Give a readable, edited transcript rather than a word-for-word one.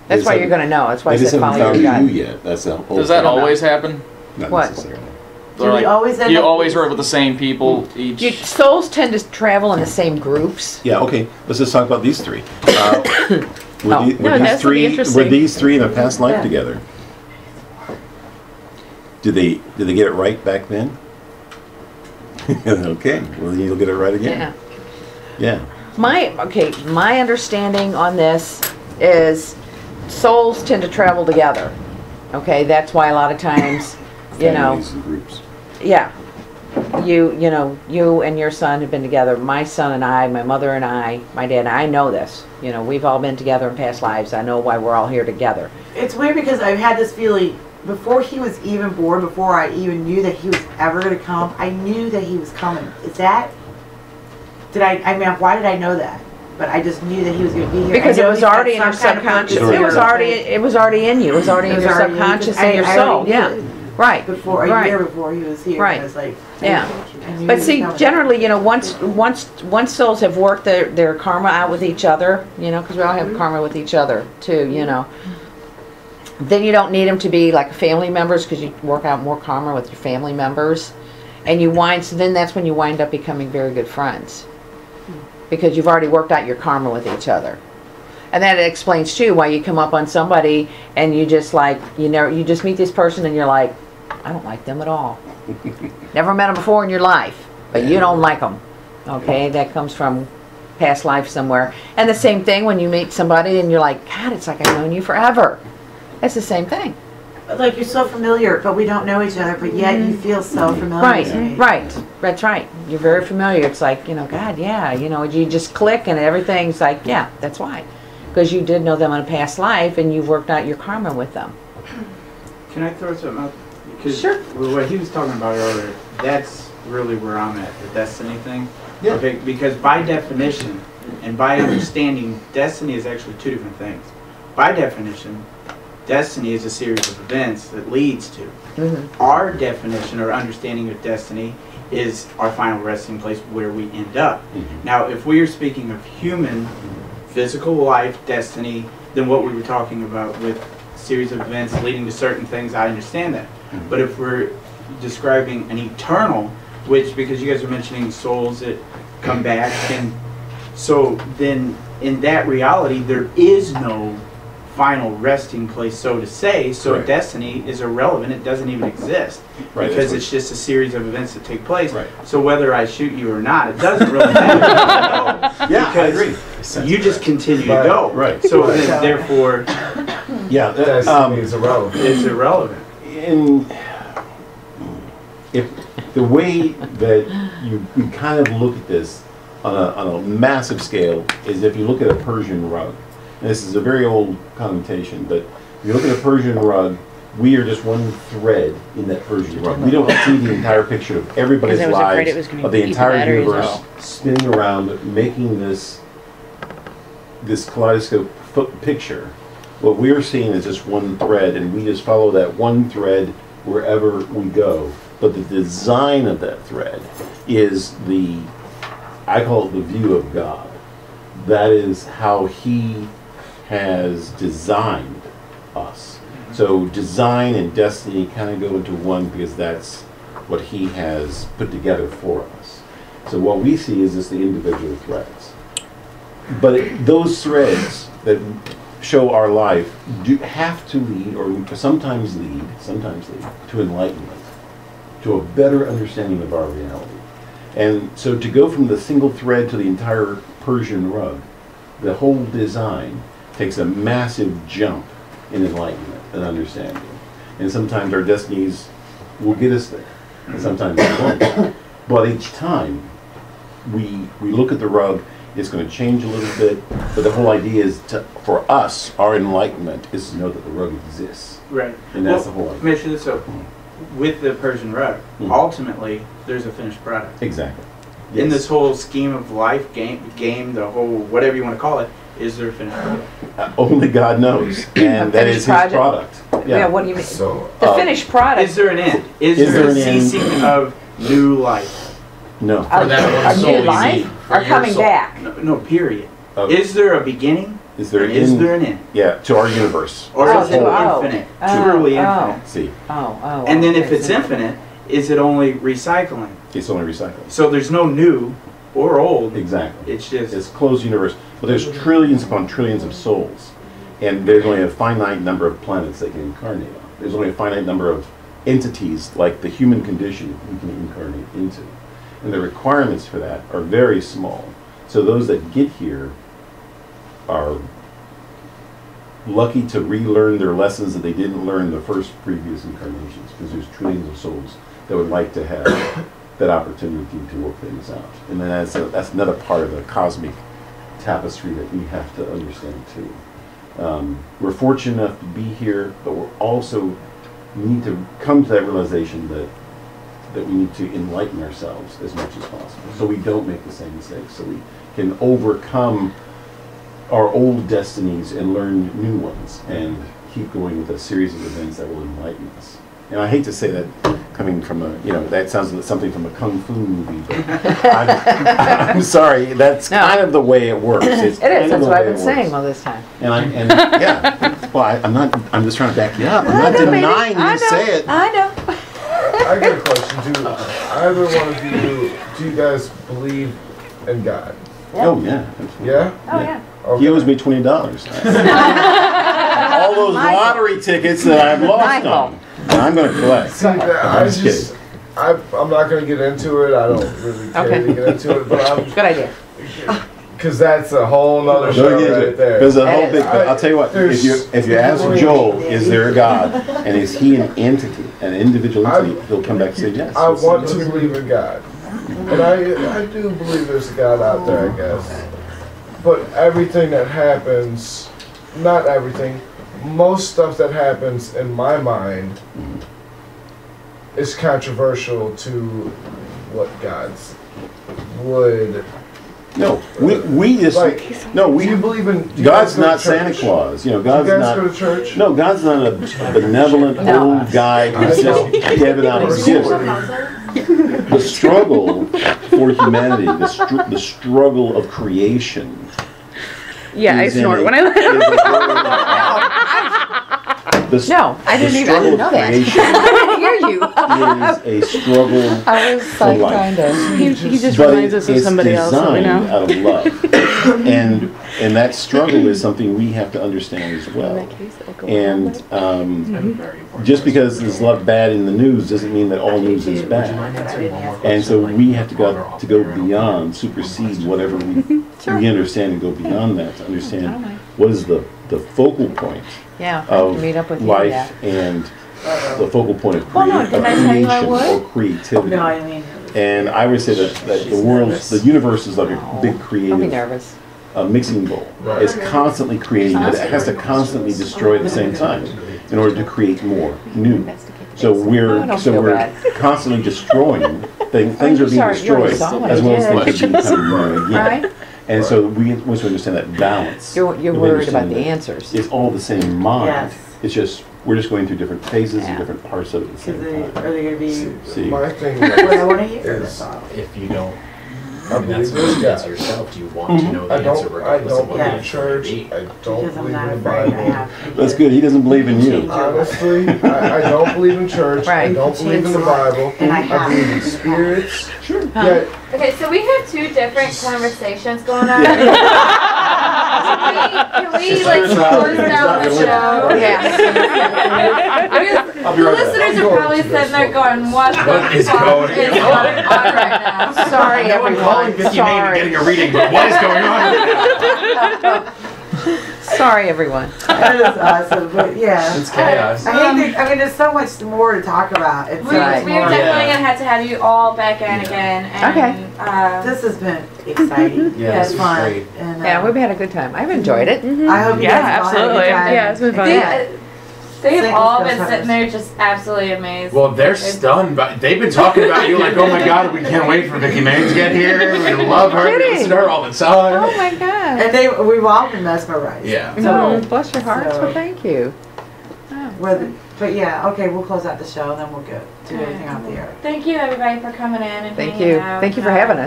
That's why you're going to know. That's why I They just said haven't follow found your gut. you yet. That's the whole Does that thing. always happen? Not What? necessarily. Do we always end you up always work with the same people each. Souls tend to travel in the same groups. Yeah, okay. Let's just talk about these three. No, that's gonna be interesting. Were these three in a past life together? Did they get it right back then? Okay, well then you'll get it right again. Yeah. Yeah. My understanding on this is souls tend to travel together. Okay, that's why a lot of times, you know, Families and groups. yeah, you and your son have been together. My son and I, my mother and I, my dad and I know this. You know, we've all been together in past lives. I know why we're all here together. It's weird because I've had this feeling before he was even born, before I even knew that he was ever going to come. I knew that he was coming. I mean, why did I know that? But I just knew that he was going to be here. Because it was he's got already in your some kind of subconscious. purpose. It was already in you. It was already in your subconscious and your soul. Yeah. Right. Before a year before he was here. Right. I was like, Yeah. I knew But he see, was coming. generally, you know, once souls have worked their karma out with each other, you know, because we all have karma with each other too, you know. Then you don't need them to be like family members because you work out more karma with your family members, and so then that's when you wind up becoming very good friends because you've already worked out your karma with each other. And that explains too why you come up on somebody and you just like, you just meet this person and you're like, I don't like them at all. Never met them before in your life, but you don't like them. Okay, that comes from past life somewhere. And the same thing when you meet somebody and you're like, God, it's like I've known you forever. That's the same thing. Like, you're so familiar, but we don't know each other, but yet you feel so familiar to me. Right. That's right. You're very familiar. It's like, God, yeah, you just click and everything's like, yeah, that's why. Because you did know them in a past life and you've worked out your karma with them. Can I throw something out? Because Sure. what he was talking about earlier, that's really where I'm at, the destiny thing. Yeah. Okay, because by definition and by understanding, destiny is actually two different things. By definition, destiny is a series of events that leads to. Our definition or understanding of destiny is our final resting place where we end up. Now, if we are speaking of human physical life destiny, then what we were talking about with series of events leading to certain things, I understand that. But if we're describing an eternal, which, because you guys are mentioning souls that come back, and so then in that reality there is no final resting place, so to say, so Correct. Destiny is irrelevant. It doesn't even exist, Right, because that's it's just a series of events that take place. Right. So whether I shoot you or not, it doesn't really matter. Yeah, I agree. You just continue to go. Right. So then, therefore, Yeah. Destiny is irrelevant. it's irrelevant. If the way that you kind of look at this on a massive scale is if you look at a Persian rug. And this is a very old connotation, but if you look at a Persian rug, we are just one thread in that Persian rug. We don't see the entire picture of everybody's Because I was afraid lives, it was gonna of the eat the entire batteries universe, up. spinning around, making this kaleidoscope picture. What we're seeing is just one thread, and we just follow that one thread wherever we go. But the design of that thread is I call it the view of God. That is how He has designed us. So design and destiny kind of go into one because that's what He has put together for us. So what we see is just the individual threads. But those threads that show our life have to lead, or sometimes lead to enlightenment, to a better understanding of our reality. And so to go from the single thread to the entire Persian rug, the whole design takes a massive jump in enlightenment and understanding. And sometimes our destinies will get us there, and sometimes they won't. But each time we look at the rug, it's going to change a little bit, but the whole idea is for us, our enlightenment is to know that the rug exists. Right. And that's the whole idea. Mention this up. With the Persian rug, ultimately, there's a finished product. Exactly. In Yes. this whole scheme of life, game, the whole, whatever you want to call it, is there a finished product? Only God knows, and that is His product. Yeah, what do you mean? So, The finished product. Is there an end? Is Is there there a an end? ceasing of new life? No. A that one new soul, you life see, or for your coming soul. back? No, period. Okay. Is there a beginning Is there Is there an end? Yeah, to our universe. Or Oh, is it oh. infinite? Oh, Truly oh. infinite? See, And then if it's infinite, is it only recycling? it's only recycling. So there's no new or old. Exactly. It's just It's closed universe. But there's trillions upon trillions of souls. And there's only a finite number of planets they can incarnate on. There's only a finite number of entities, like the human condition, we can incarnate into. And the requirements for that are very small. So those that get here are lucky to relearn their lessons that they didn't learn the first previous incarnations, because there's trillions of souls that would like to have that opportunity to work things out. And then that's another part of the cosmic tapestry that we have to understand too. We're fortunate enough to be here, but we're also need to come to that realization that we need to enlighten ourselves as much as possible, so we don't make the same mistakes, so we can overcome our old destinies and learn new ones, and keep going with a series of events that will enlighten us. And I hate to say that coming from that sounds like something from a kung fu movie, but I'm sorry, that's kind of the way it works. It is, that's what I've been saying all this time. I'm just trying to back you up. I'm not denying you say it. I know. I got a question. Do either one of do you guys believe in God? Oh yeah. Absolutely. Yeah? Oh yeah. Okay. He owes me $20. All those lottery tickets that I've lost on, and I'm going to collect. See, I'm not going to get into it. I don't really care to get into it, but Good idea. because that's a whole nother show right there. There's a whole big. I'll tell you what. If you ask Joel, is there a God, and is he an entity, an individual entity, he'll come back and say yes. I want to believe in God, and I do believe there's a God out there, I guess. But everything that happens, not everything, most stuff that happens in my mind is controversial to what God's would. No, we just do you believe in? Do you God's guys go to not Santa church? Claus. Do God's you guys not. go to church? No, God's not a benevolent old guy who's just giving out his gifts. The struggle for humanity, the struggle of creation. Yeah, I snort when I No, I didn't know that. I didn't hear you. Is a struggle I was for like life. trying to. He just But reminds us of somebody else that we know. out of love, and that struggle is something we have to understand as well. And just because there's a lot of bad in the news doesn't mean that all news is bad. And so we have to go beyond, supersede whatever we understand, and go beyond that to understand what is the focal point of meet up with life and the focal point of creation or creativity. No, I mean. And I would say that the universe is like a big Don't be creative nervous. mixing bowl. It's constantly creating, but it has to constantly destroy at the same time in order to create more new. So we're constantly destroying things. Things are being destroyed as well as things are becoming new again. Right? And so once we understand that balance, You're we worried about understand the that answers. It's all the same mind. Yes. It's just we're just going through different phases and different parts of it at the same time. Are they going to be See, My thing what I want to hear? is, If you don't, I believe that's there's that's God. yourself. Do you want to know the answer I regardless of don't what believe the in answer church. may be? I don't Because I'm believe not in the afraid I Bible. have. that's good. He doesn't believe in you. Honestly, I don't believe in church. I Right. don't believe in the Bible. And I I have. believe in spirits. Sure. Yet, Okay, so we have two different conversations going on. Can we like close down the show? Yeah. Because the listeners are probably sitting there going, what the fuck is going on right now? Sorry, No one calling everyone. 50 Maine and getting Sorry. a reading, but what is going on right now? Sorry, everyone. That is awesome, but yeah. It's chaos. I hate I mean, there's so much more to talk about. It's We're Right. definitely gonna have to have you all back in again. And, Okay. This has been exciting. Yeah, It's this was fun. great. And, Yeah, we've had a good time. I've enjoyed it. I hope you Yeah, guys all had a absolutely. good time. Yeah, it's been fun. They have Thank all you, been Ghostbusters. sitting there just absolutely amazed. Well, they're stunned, but they've been talking about you like, oh my god, we can't wait for Vicky Maine to get here. We love her. We listen to her all the time. Oh my God. And we've all been mesmerized. Yeah. Oh, bless your hearts. So- Well, thank you. But yeah, okay, we'll close out the show and then we'll go do everything off the air. Thank you everybody for coming in and Thank hanging you. out. Thank you for having us.